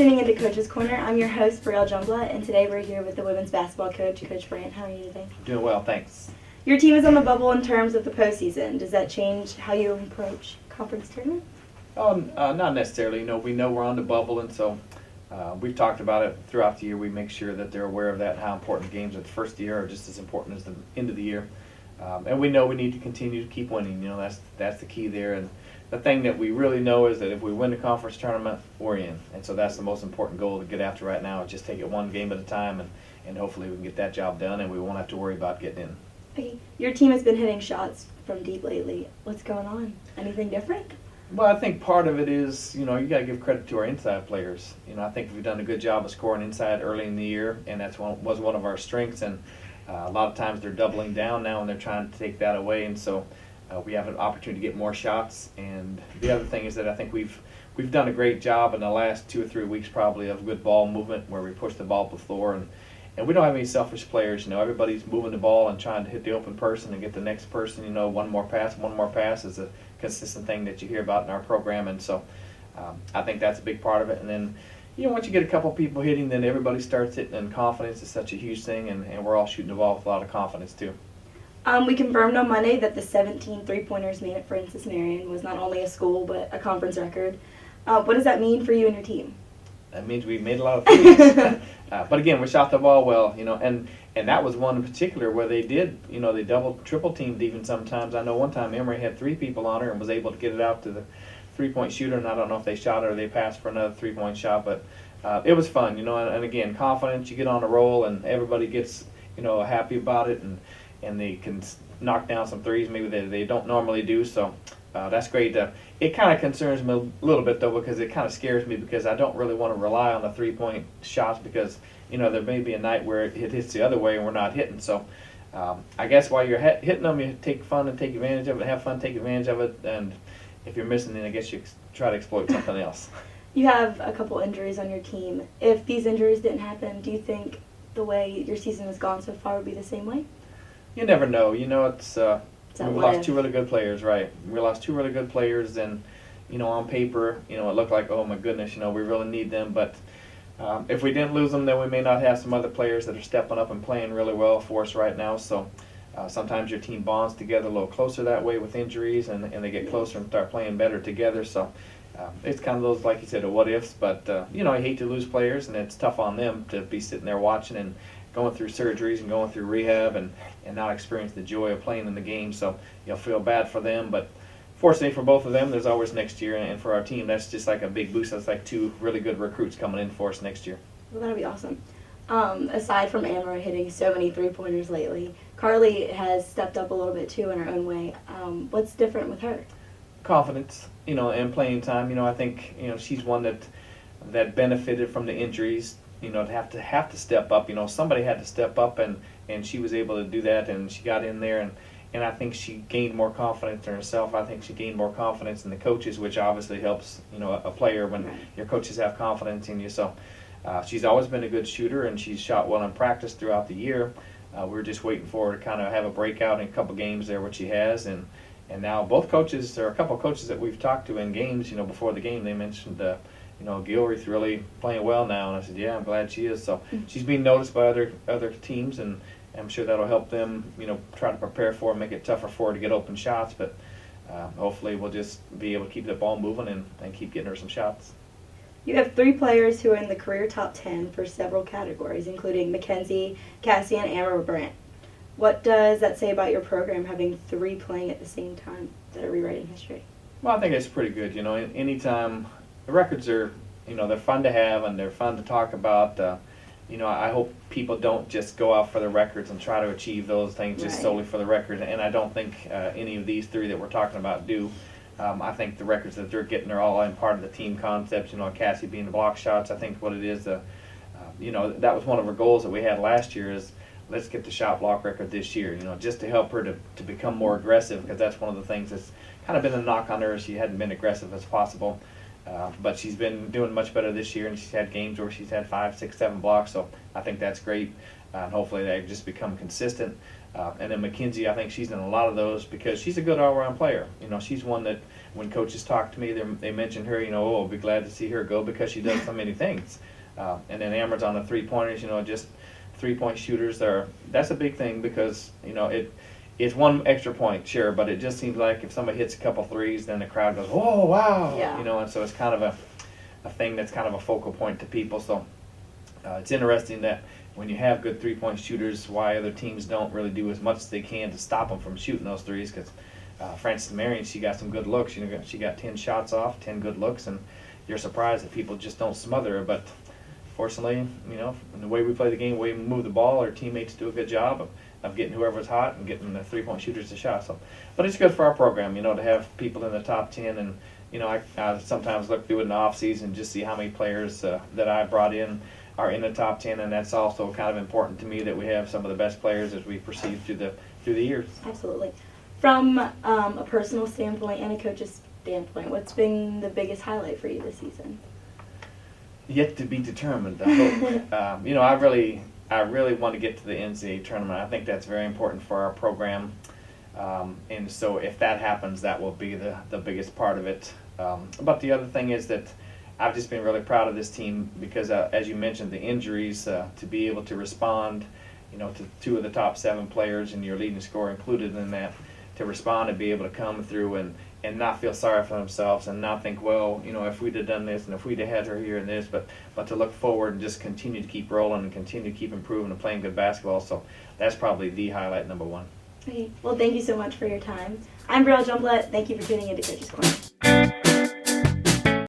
tuning into Coach's Corner. I'm your host, Brielle Jungblut, and today we're here with the women's basketball coach, Coach Brandt. How are you today? Doing well, thanks. Your team is on the bubble in terms of the postseason. Does that change how you approach conference tournament? Not necessarily. We know we're on the bubble, and so we've talked about it throughout the year. We make sure that they're aware of that and how important games at the first of the year are just as important as the end of the year. And we know we need to continue to keep winning. That's the key there. And the thing that we really know is that if we win the conference tournament, we're in. And so that's the most important goal to get after right now, is just take it one game at a time, and hopefully we can get that job done, and we won't have to worry about getting in. Okay. Your team has been hitting shots from deep lately. What's going on? Anything different? Well, I think part of it is, you got to give credit to our inside players. I think we've done a good job of scoring inside early in the year, and that's was one of our strengths. And a lot of times they're doubling down now, and they're trying to take that away. And so we have an opportunity to get more shots. And the other thing is that I think we've done a great job in the last 2 or 3 weeks probably of good ball movement where we push the ball up the floor. And we don't have any selfish players. Everybody's moving the ball and trying to hit the open person and get the next person. One more pass is a consistent thing that you hear about in our program. And so I think that's a big part of it. And then, once you get a couple people hitting, then everybody starts hitting, and confidence is such a huge thing. And we're all shooting the ball with a lot of confidence too. We confirmed on Monday that the 17 three-pointers made at Francis Marion was not only a school but a conference record. What does that mean for you and your team? That means we made a lot of threes. But again, we shot the ball well, and that was one in particular where they did, they triple teamed even sometimes. I know one time Emory had 3 people on her and was able to get it out to the three-point shooter, and I don't know if they shot it or they passed for another three-point shot, but it was fun, and again, confidence, you get on a roll and everybody gets, happy about it, and they can knock down some threes maybe they don't normally do, so that's great. It kind of concerns me a little bit, though, because it kind of scares me because I don't really want to rely on the three-point shots because, there may be a night where it hits the other way and we're not hitting. So I guess while you're hitting them, you take fun and take advantage of it, have fun, take advantage of it, and if you're missing, then I guess you try to exploit something else. You have a couple injuries on your team. If these injuries didn't happen, do you think the way your season has gone so far would be the same way? You never know. It's we lost 2 really good players, right? We lost 2 really good players, and on paper, it looked like, oh my goodness, we really need them. But if we didn't lose them, then we may not have some other players that are stepping up and playing really well for us right now. So sometimes your team bonds together a little closer that way with injuries, and they get closer and start playing better together. So it's kind of those, like you said, what ifs. But I hate to lose players, and it's tough on them to be sitting there watching and going through surgeries and going through rehab and not experience the joy of playing in the game. So you'll feel bad for them, but fortunately for both of them, there's always next year, and for our team, that's just like a big boost. That's like 2 really good recruits coming in for us next year. Well, that'll be awesome. Aside from Amber hitting so many three-pointers lately, Carly has stepped up a little bit too in her own way. What's different with her? Confidence, and playing time. I think, she's one that benefited from the injuries. To have to step up. Somebody had to step up, and she was able to do that, and she got in there, and I think she gained more confidence in herself. I think she gained more confidence in the coaches, which obviously helps, a player when your coaches have confidence in you. So she's always been a good shooter, and she's shot well in practice throughout the year. We're just waiting for her to kind of have a breakout in a couple games there, which she has, and now both coaches, or a couple of coaches that we've talked to in games, before the game, they mentioned Gilreath's really playing well now, and I said, yeah, I'm glad she is. So she's being noticed by other teams, and I'm sure that'll help them, try to prepare for and make it tougher for her to get open shots. But hopefully we'll just be able to keep the ball moving and keep getting her some shots. You have 3 players who are in the career top 10 for several categories, including Mackenzie, Cassie, and Amber Brandt. What does that say about your program, having 3 playing at the same time that are rewriting history? Well, I think it's pretty good. Anytime the records are, they're fun to have and they're fun to talk about. I hope people don't just go out for the records and try to achieve those things just solely for the record. And I don't think any of these 3 that we're talking about do. I think the records that they're getting are all in part of the team concept. Cassie being the block shots. I think what it is, that was one of our goals that we had last year is let's get the shot block record this year. Just to help her to become more aggressive, because that's one of the things that's kind of been a knock on her. She hadn't been aggressive as possible. But she's been doing much better this year, and she's had games where she's had 5, 6, 7 blocks, so I think that's great. And hopefully they just become consistent. And then Mackenzie, I think she's in a lot of those because she's a good all-around player. She's one that when coaches talk to me, they mention her, oh, I'll be glad to see her go because she does so many things. And then Amber's on the three-pointers, just three-point shooters. That's a big thing because, it's one extra point, sure, but it just seems like if somebody hits a couple threes, then the crowd goes, oh, wow. Yeah. And so it's kind of a thing that's kind of a focal point to people. So it's interesting that when you have good three-point shooters, why other teams don't really do as much as they can to stop them from shooting those threes. Because Frances Marion, she got some good looks. She got 10 shots off, 10 good looks, and you're surprised that people just don't smother her. But fortunately, in the way we play the game, the way we move the ball, our teammates do a good job of getting whoever's hot and getting the three-point shooters to shot. So, but it's good for our program, to have people in the top 10. And I sometimes look through it in the off season just see how many players that I brought in are in the top 10, and that's also kind of important to me that we have some of the best players as we proceed through the years. Absolutely. From a personal standpoint and a coach's standpoint, what's been the biggest highlight for you this season? Yet to be determined, I hope. I really want to get to the NCAA tournament. I think that's very important for our program, and so if that happens, that will be the biggest part of it. But the other thing is that I've just been really proud of this team because, as you mentioned, the injuries, to be able to respond, to two of the top 7 players and your leading scorer included in that, to respond and be able to come through and not feel sorry for themselves and not think, well, if we'd have done this and if we'd have had her here and this, but to look forward and just continue to keep rolling and continue to keep improving and playing good basketball. So that's probably the highlight number one. Okay. Well, thank you so much for your time. I'm Brielle Jungblut. Thank you for tuning into Coach's Corner.